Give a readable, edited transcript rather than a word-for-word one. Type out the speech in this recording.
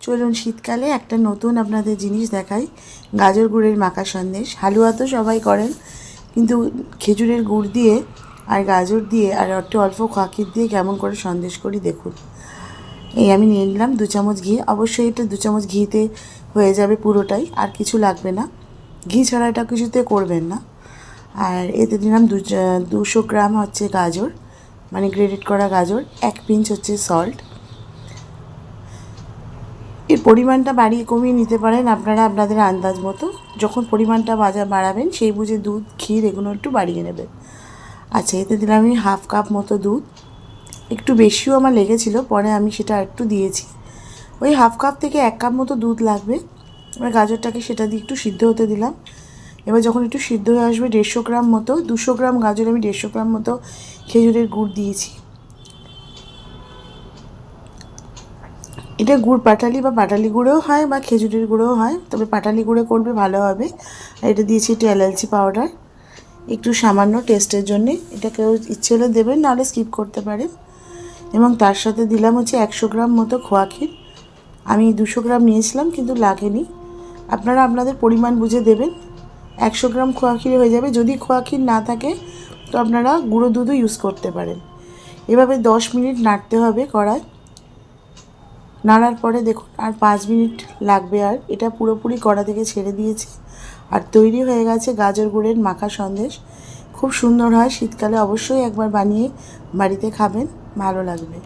চলুন শীতকালে একটা নতুন আপনাদের জিনিস দেখাই, গাজর গুড়ের মাখা সন্দেশ। হালুয়া তো সবাই করেন, কিন্তু খেজুরের গুড় দিয়ে আর গাজর দিয়ে আর একটু অল্প খোয়াক্ষীর দিয়ে কেমন করে সন্দেশ করি দেখুন। এই আমি নিয়ে নিলাম 2 চামচ ঘি। অবশ্যই এটা 2 চামচ ঘিতে হয়ে যাবে পুরোটাই, আর কিছু লাগবে না। ঘি ছাড়া এটা কিছুতে করবেন না। আর এতে দিলাম 200 গ্রাম হচ্ছে গাজর, মানে গ্রেটেড করা গাজর, 1 পিঞ্চ হচ্ছে সল্ট। এর পরিমাণটা বাড়িয়ে কমিয়ে নিতে পারেন আপনারা আপনাদের আন্দাজ মতো। যখন পরিমাণটা বাড়াবেন সেই বুঝে দুধ, ক্ষীর এগুলো একটু বাড়িয়ে নেবেন। আচ্ছা, এতে দিলাম আমি 1/2 কাপ মতো দুধ। একটু বেশিও আমার লেগেছিলো, পরে আমি সেটা একটু দিয়েছি। ওই 1/2 কাপ থেকে 1 কাপ মতো দুধ লাগবে। এবার গাজরটাকে সেটা দিয়ে একটু সিদ্ধ হতে দিলাম। এবার যখন একটু সিদ্ধ হয়ে আসবে 150 গ্রাম মতো, 200 গ্রাম গাজর আমি 150 গ্রাম মতো খেজুরের গুড় দিয়েছি। এটা গুড় পাটালি বা পাটালি গুঁড়োও হয় বা খেজুরের গুঁড়োও হয়, তবে পাটালি গুঁড়ো করবে ভালো হবে। আর এটা দিয়েছি একটু এলাচি পাউডার, একটু সামান্য টেস্টের জন্যে। এটা কেউ ইচ্ছে হলে দেবেন, নাহলে স্কিপ করতে পারেন। এবং তার সাথে দিলাম হচ্ছে 100 গ্রাম মতো খোয়া ক্ষীর। আমি 200 গ্রাম নিয়েছিলাম কিন্তু লাগেনি, আপনারা আপনাদের পরিমাণ বুঝে দেবেন। 100 গ্রাম খোয়া ক্ষীর হয়ে যাবে। যদি খোয়া ক্ষীর না থাকে তো আপনারা গুঁড়ো দুধও ইউজ করতে পারেন। এভাবে 10 মিনিট নাড়তে হবে কড়ায়। নাড়ার পরে দেখুন আর 5 মিনিট লাগবে। আর এটা পুরোপুরি কড়া থেকে ছেড়ে দিয়েছে, আর তৈরি হয়ে গেছে গাজর গুড়ের মাখা সন্দেশ। খুব সুন্দর হয়, শীতকালে অবশ্যই একবার বানিয়ে বাড়িতে খাবেন, ভালো লাগবে।